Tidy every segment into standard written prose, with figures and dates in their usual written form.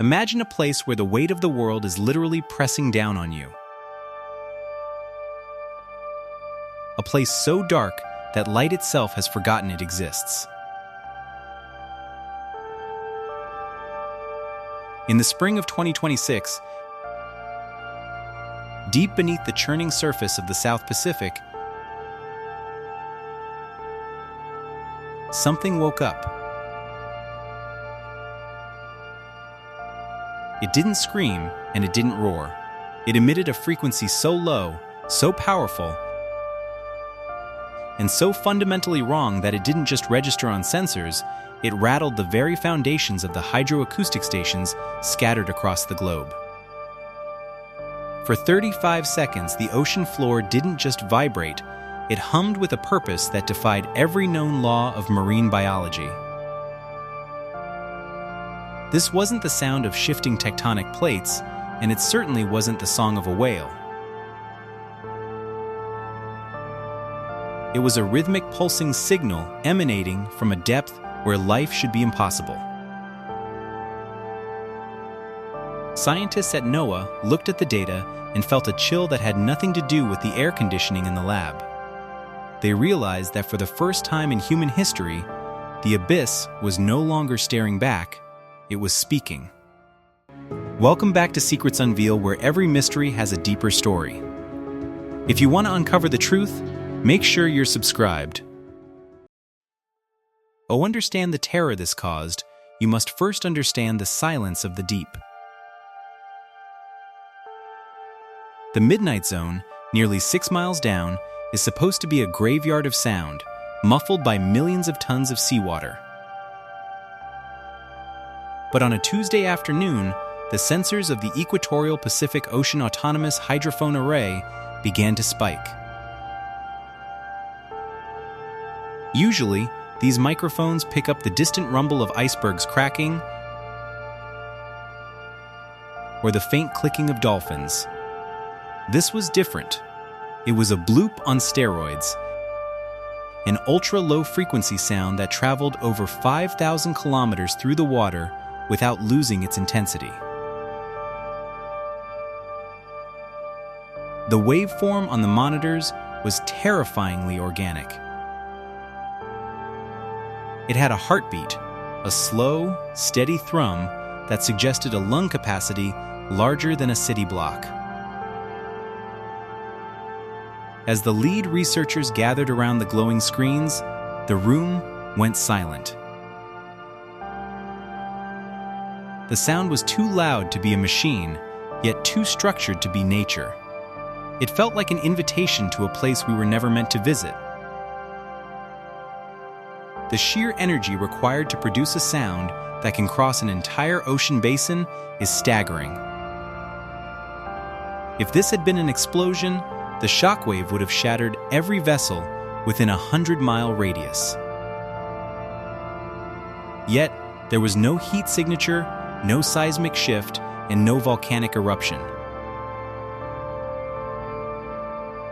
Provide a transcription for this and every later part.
Imagine a place where the weight of the world is literally pressing down on you. A place so dark that light itself has forgotten it exists. In the spring of 2026, deep beneath the churning surface of the South Pacific, something woke up. It didn't scream and it didn't roar. It emitted a frequency so low, so powerful, and so fundamentally wrong that it didn't just register on sensors, it rattled the very foundations of the hydroacoustic stations scattered across the globe. For 35 seconds, the ocean floor didn't just vibrate, it hummed with a purpose that defied every known law of marine biology. This wasn't the sound of shifting tectonic plates, and it certainly wasn't the song of a whale. It was a rhythmic pulsing signal emanating from a depth where life should be impossible. Scientists at NOAA looked at the data and felt a chill that had nothing to do with the air conditioning in the lab. They realized that for the first time in human history, the abyss was no longer staring back, it was speaking. Welcome back to Secrets Unveiled, where every mystery has a deeper story. If you want to uncover the truth, make sure you're subscribed. To understand the terror this caused, you must first understand the silence of the deep. The Midnight Zone, nearly 6 miles down, is supposed to be a graveyard of sound, muffled by millions of tons of seawater. But on a Tuesday afternoon, the sensors of the Equatorial Pacific Ocean Autonomous Hydrophone Array began to spike. Usually, these microphones pick up the distant rumble of icebergs cracking or the faint clicking of dolphins. This was different. It was a bloop on steroids, an ultra-low frequency sound that traveled over 5,000 kilometers through the water without losing its intensity. The waveform on the monitors was terrifyingly organic. It had a heartbeat, a slow, steady thrum that suggested a lung capacity larger than a city block. As the lead researchers gathered around the glowing screens, the room went silent. The sound was too loud to be a machine, yet too structured to be nature. It felt like an invitation to a place we were never meant to visit. The sheer energy required to produce a sound that can cross an entire ocean basin is staggering. If this had been an explosion, the shockwave would have shattered every vessel within a 100-mile radius. Yet, there was no heat signature, no seismic shift, and no volcanic eruption.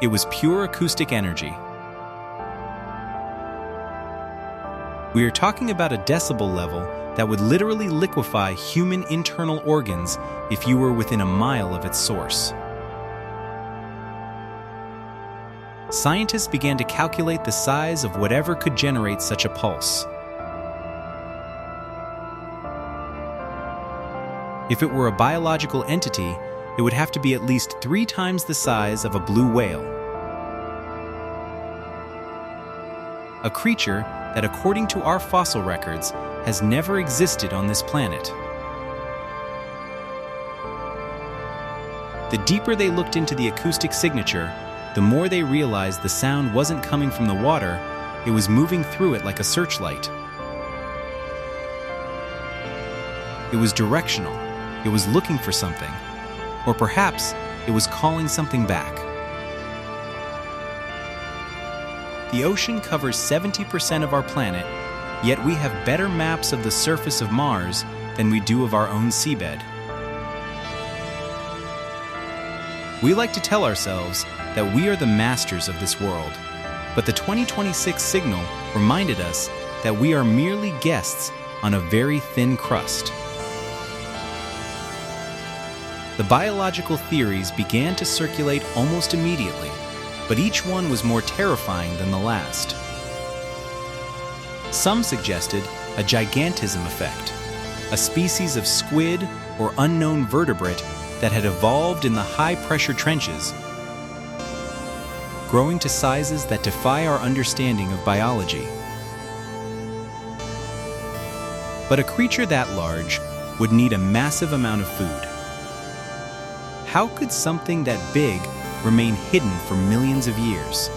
It was pure acoustic energy. We are talking about a decibel level that would literally liquefy human internal organs if you were within a mile of its source. Scientists began to calculate the size of whatever could generate such a pulse. If it were a biological entity, it would have to be at least 3 times the size of a blue whale. A creature that, according to our fossil records, has never existed on this planet. The deeper they looked into the acoustic signature, the more they realized the sound wasn't coming from the water, it was moving through it like a searchlight. It was directional. It was looking for something. Or perhaps it was calling something back. The ocean covers 70% of our planet, yet we have better maps of the surface of Mars than we do of our own seabed. We like to tell ourselves that we are the masters of this world, but the 2026 signal reminded us that we are merely guests on a very thin crust. The biological theories began to circulate almost immediately, but each one was more terrifying than the last. Some suggested a gigantism effect, a species of squid or unknown vertebrate that had evolved in the high-pressure trenches, growing to sizes that defy our understanding of biology. But a creature that large would need a massive amount of food. How could something that big remain hidden for millions of years?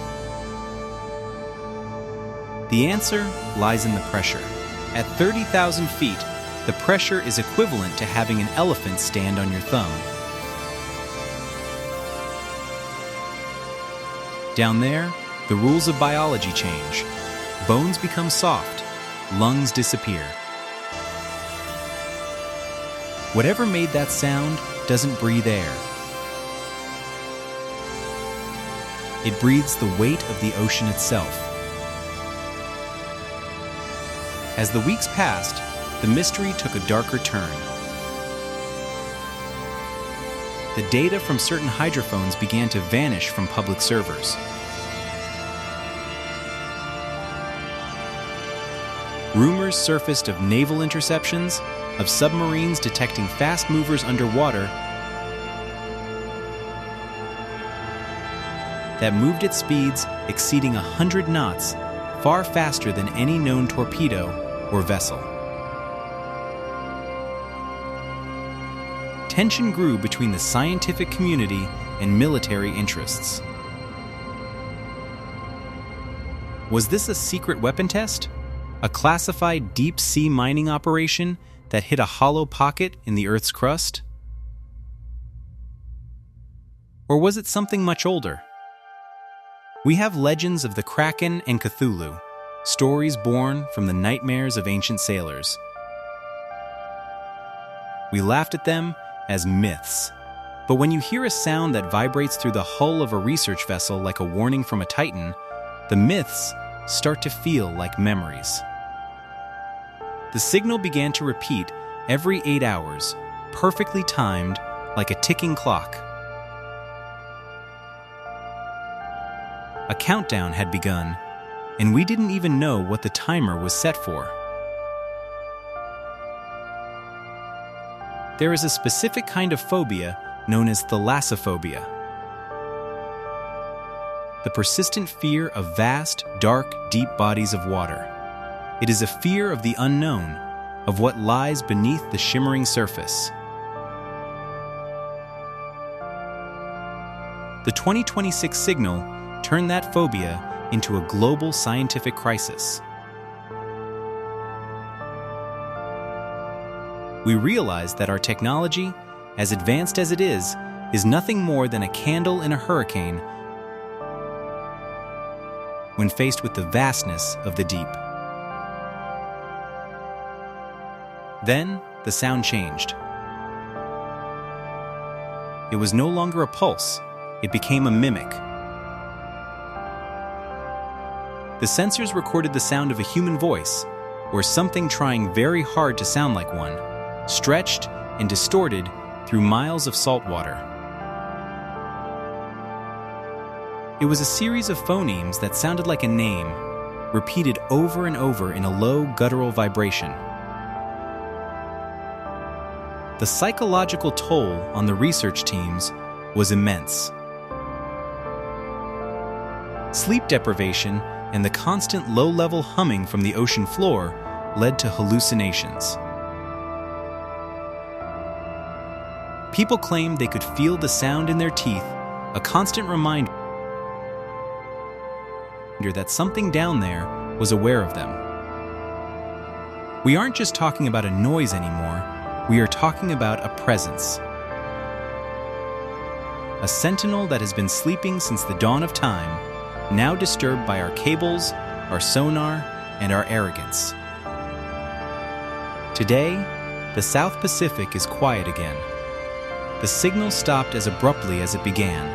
The answer lies in the pressure. At 30,000 feet, the pressure is equivalent to having an elephant stand on your thumb. Down there, the rules of biology change. Bones become soft, lungs disappear. Whatever made that sound doesn't breathe air. It breathes the weight of the ocean itself. As the weeks passed, the mystery took a darker turn. The data from certain hydrophones began to vanish from public servers. Rumors surfaced of naval interceptions, of submarines detecting fast movers underwater that moved at speeds exceeding 100 knots, far faster than any known torpedo or vessel. Tension grew between the scientific community and military interests. Was this a secret weapon test? A classified deep-sea mining operation that hit a hollow pocket in the Earth's crust? Or was it something much older? We have legends of the Kraken and Cthulhu, stories born from the nightmares of ancient sailors. We laughed at them as myths. But when you hear a sound that vibrates through the hull of a research vessel like a warning from a titan, the myths start to feel like memories. The signal began to repeat every 8 hours, perfectly timed like a ticking clock. A countdown had begun, and we didn't even know what the timer was set for. There is a specific kind of phobia known as thalassophobia. The persistent fear of vast, dark, deep bodies of water. It is a fear of the unknown, of what lies beneath the shimmering surface. The 2026 signal turned that phobia into a global scientific crisis. We realize that our technology, as advanced as it is nothing more than a candle in a hurricane when faced with the vastness of the deep. Then, the sound changed. It was no longer a pulse, it became a mimic. The sensors recorded the sound of a human voice, or something trying very hard to sound like one, stretched and distorted through miles of salt water. It was a series of phonemes that sounded like a name, repeated over and over in a low guttural vibration. The psychological toll on the research teams was immense. Sleep deprivation and the constant low-level humming from the ocean floor led to hallucinations. People claimed they could feel the sound in their teeth, a constant reminder that something down there was aware of them. We aren't just talking about a noise anymore, we are talking about a presence. A sentinel that has been sleeping since the dawn of time, now disturbed by our cables, our sonar, and our arrogance. Today, the South Pacific is quiet again. The signal stopped as abruptly as it began.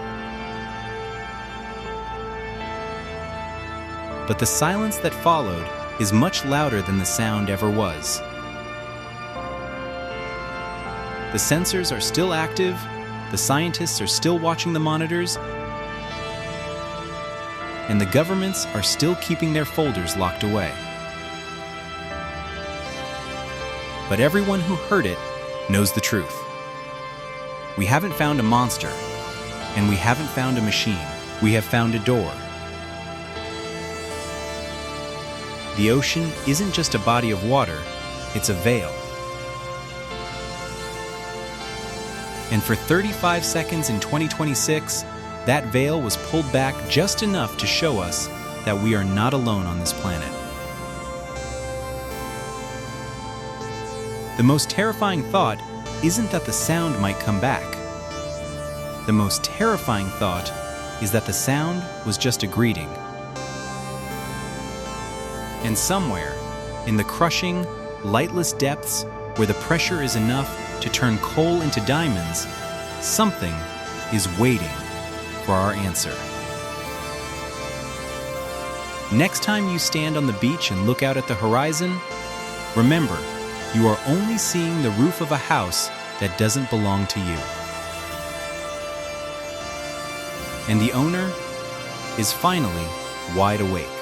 But the silence that followed is much louder than the sound ever was. The sensors are still active, the scientists are still watching the monitors, and the governments are still keeping their folders locked away. But everyone who heard it knows the truth. We haven't found a monster, and we haven't found a machine. We have found a door. The ocean isn't just a body of water, it's a veil. And for 35 seconds in 2026, that veil was pulled back just enough to show us that we are not alone on this planet. The most terrifying thought isn't that the sound might come back. The most terrifying thought is that the sound was just a greeting. And somewhere, in the crushing, lightless depths where the pressure is enough to turn coal into diamonds, something is waiting for our answer. Next time you stand on the beach and look out at the horizon, remember, you are only seeing the roof of a house that doesn't belong to you. And the owner is finally wide awake.